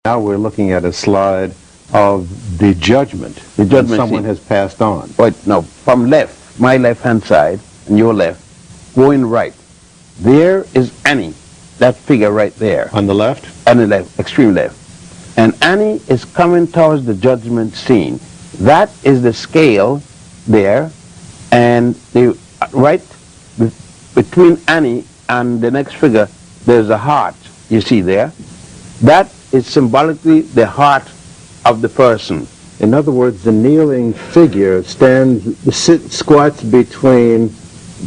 Now we're looking at a slide of the judgment, that someone has passed on. But no, from left, my left-hand side, and your left, going right. There is Annie, that figure right there. On the left? On the left, extreme left. And Annie is coming towards the judgment scene. That is the scale there, and the right between Annie and the next figure, there's a heart, you see there. That is symbolically the heart of the person. In other words, the kneeling figure squats between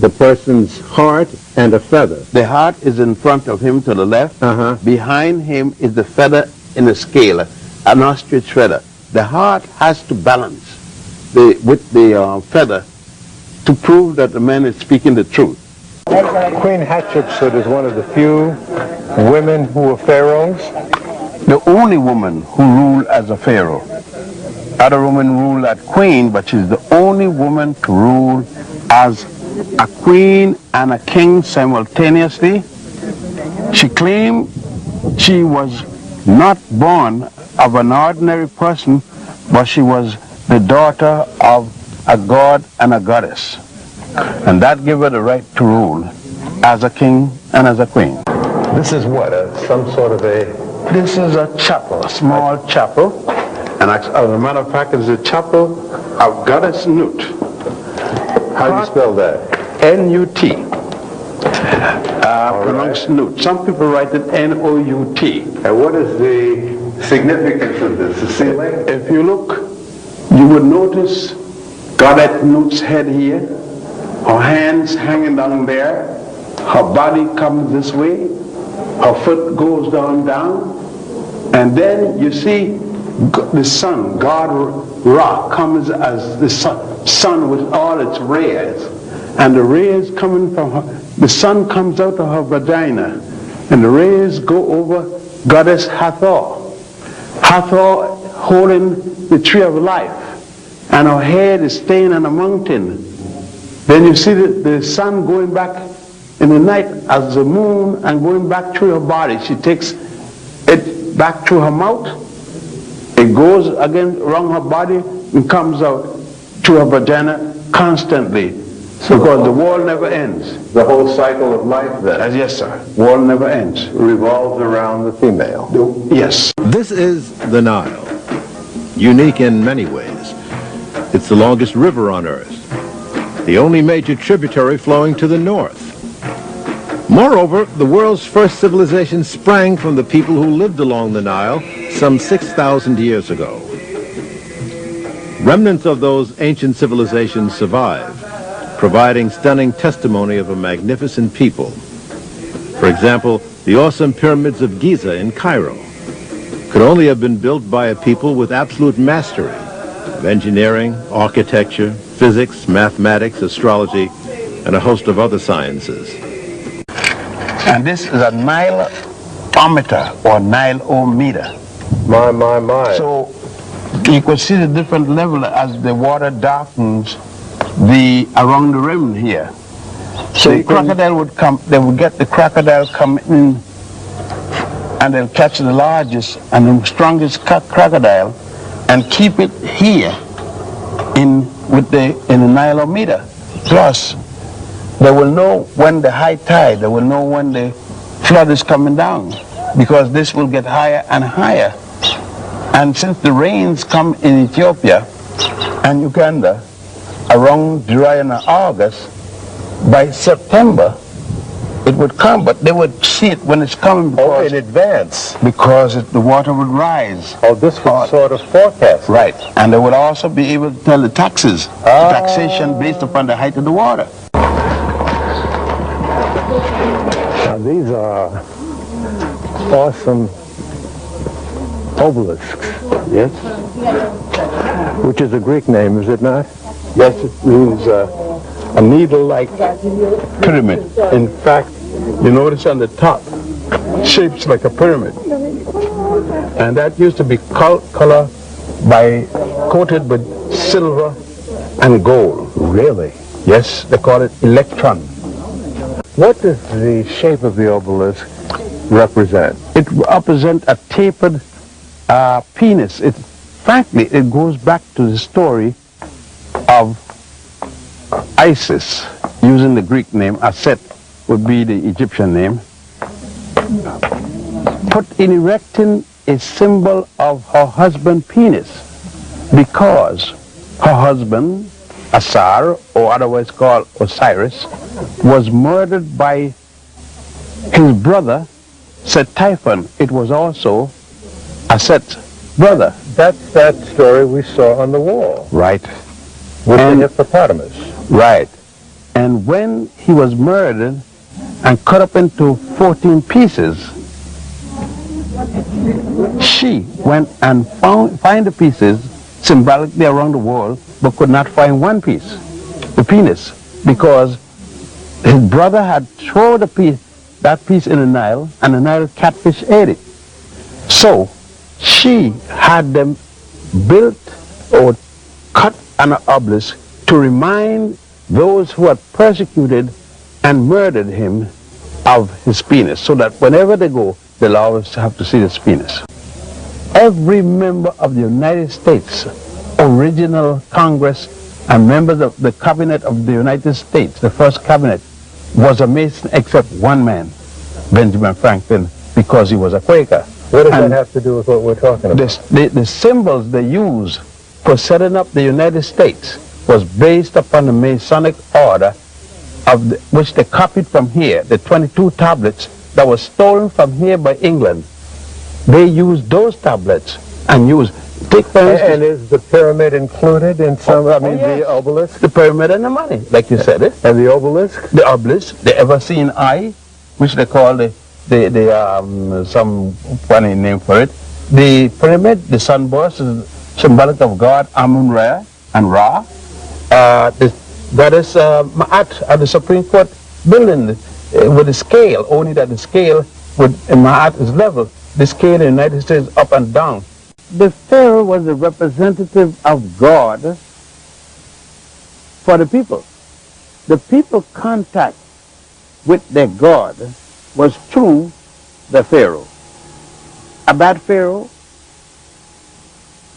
the person's heart and a feather. The heart is in front of him to the left. Behind him is the feather in the scale, an ostrich feather. The heart has to balance with the feather to prove that the man is speaking the truth. Queen Hatshepsut is one of the few women who were pharaohs. The only woman who ruled as a pharaoh. Other women rule as queen, but she's the only woman to rule as a queen and a king simultaneously. She claimed she was not born of an ordinary person, but she was the daughter of a god and a goddess. And that gave her the right to rule as a king and as a queen. This is what, some sort of a... This is a chapel, a small chapel. And as a matter of fact, it's a chapel of Goddess Nut. How do you spell that? N-U-T. Pronounced Nut. Some people write it N-O-U-T. And what is the significance of this? The ceiling? If you look, you would notice Goddess Nut's head here, her hands hanging down there, her body comes this way, her foot goes down, and then you see the sun, God Ra, comes as the sun with all its rays, and the rays coming from her, the sun comes out of her vagina, and the rays go over Goddess Hathor. Hathor holding the tree of life, and her head is staying on a mountain. Then you see the sun going back in the night as the moon and going back through her body. She takes it back through her mouth. It goes again around her body and comes out to her vagina constantly, because the wall never ends. The whole cycle of life then? Yes, sir. Wall never ends. Revolves around the female. Yes. This is the Nile, unique in many ways. It's the longest river on Earth, the only major tributary flowing to the north. Moreover, the world's first civilization sprang from the people who lived along the Nile some 6,000 years ago. Remnants of those ancient civilizations survive, providing stunning testimony of a magnificent people. For example, the awesome pyramids of Giza in Cairo could only have been built by a people with absolute mastery of engineering, architecture, physics, mathematics, astrology, and a host of other sciences. And this is a Nileometer or Nileometer. My. So you could see the different level as the water darkens around the rim here. So the crocodile would come, they would get the crocodile come in, and they'll catch the largest and the strongest crocodile and keep it here in the Nileometer. Plus, they will know when the high tide, they will know when the flood is coming down, because this will get higher and higher. And since the rains come in Ethiopia and Uganda around July and August, by September it would come, but they would see it when it's coming because, in advance? Because the water would rise. Oh, this was sort of forecast. Right, and they would also be able to tell the taxes, the taxation based upon the height of the water. Now these are awesome obelisks. Yes? Which is a Greek name, is it not? Yes, it means a needle-like pyramid. In fact, you notice on the top, shapes like a pyramid. And that used to be colored coated with silver and gold. Really? Yes, they call it electron. What does the shape of the obelisk represent? It represents a tapered penis. Frankly, it goes back to the story of Isis, using the Greek name. Aset would be the Egyptian name. Put in erecting a symbol of her husband's penis, because her husband, Asar, or otherwise called Osiris, was murdered by his brother, Set-Typhon. It was also Aset's brother. That's that story we saw on the wall. Right. With the hippopotamus. Right. And when he was murdered and cut up into 14 pieces, she went and find the pieces symbolically around the world, but could not find one piece, the penis, because his brother had thrown that piece in the Nile, and the Nile catfish ate it. So she had them built or cut an obelisk to remind those who had persecuted and murdered him of his penis, so that whenever they go, they'll always have to see his penis. Every member of the United States, original Congress, and members of the cabinet of the United States, the first cabinet, was a Mason except one man, Benjamin Franklin, because he was a Quaker. What does that have to do with what we're talking about? The symbols they used for setting up the United States was based upon the Masonic order, which they copied from here, the 22 tablets that were stolen from here by England. They used those tablets and used... And is the pyramid included in some, yes. the obelisk? The pyramid and the money, like you said. And the obelisk? The obelisk, the ever-seen eye, which they call some funny name for it. The pyramid, the sunburst, is symbolic of God, Amun-Ra and Ra. That is Ma'at at the Supreme Court building with a scale, only that the scale in Ma'at is level. The scale in the United States up and down. The Pharaoh was a representative of God for the people. The people contact with their God was through the Pharaoh. A bad Pharaoh,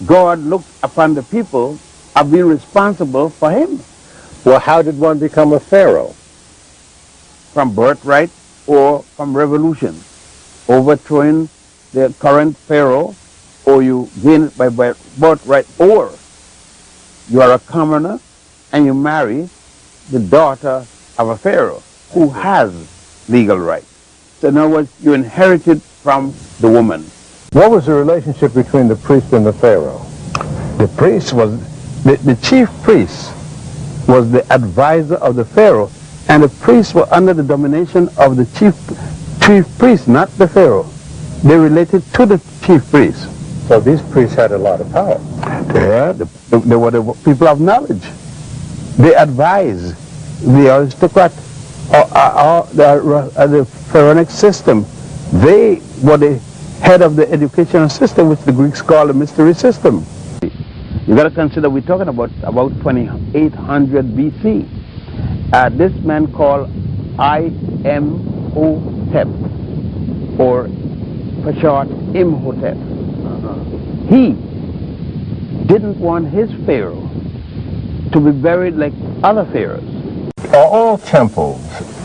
God looked upon the people as being responsible for him. Well, how did one become a pharaoh? From birthright or from revolution. Overthrowing the current Pharaoh, or you gain it by birthright, or you are a commoner and you marry the daughter of a Pharaoh who has legal rights. So in other words, you inherited from the woman. What was the relationship between the priest and the pharaoh? The priest was, the chief priest was the advisor of the Pharaoh, and the priests were under the domination of the chief priest, not the Pharaoh. They related to the chief priest. So these priests had a lot of power. Yeah, they were the people of knowledge. They advised the aristocrat or the pharaonic system. They were the head of the educational system, which the Greeks call the mystery system. You got to consider we're talking about 2800 BC. This man called Imhotep, or for short, Imhotep. He didn't want his pharaoh to be buried like other pharaohs. Are all temples,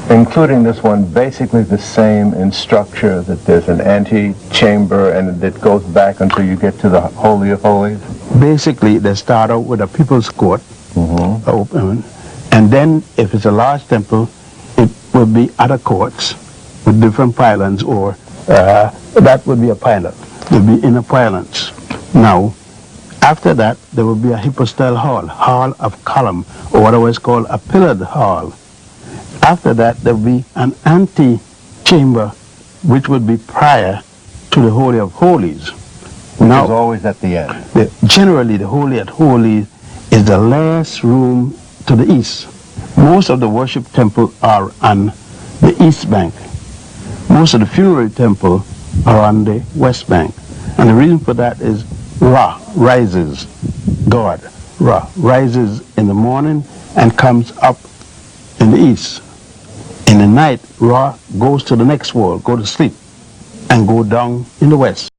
including this one, basically the same in structure, that there's an ante-chamber and it goes back until you get to the Holy of Holies? Basically, they start out with a people's court, open, and then if it's a large temple, it will be other courts with different pylons, or that would be a pylon. There will be inner pylons. Now, after that, there will be a hypostyle hall of column, or what I always call a pillared hall. After that, there will be an ante-chamber, which would be prior to the Holy of Holies. Which is always at the end. Generally, the Holy of Holies is the last room to the east. Most of the worship temples are on the east bank. Most of the funerary temples are on the west bank. And the reason for that is Ra rises, God, Ra rises in the morning and comes up in the east. In the night, Ra goes to the next world, go to sleep, and go down in the west.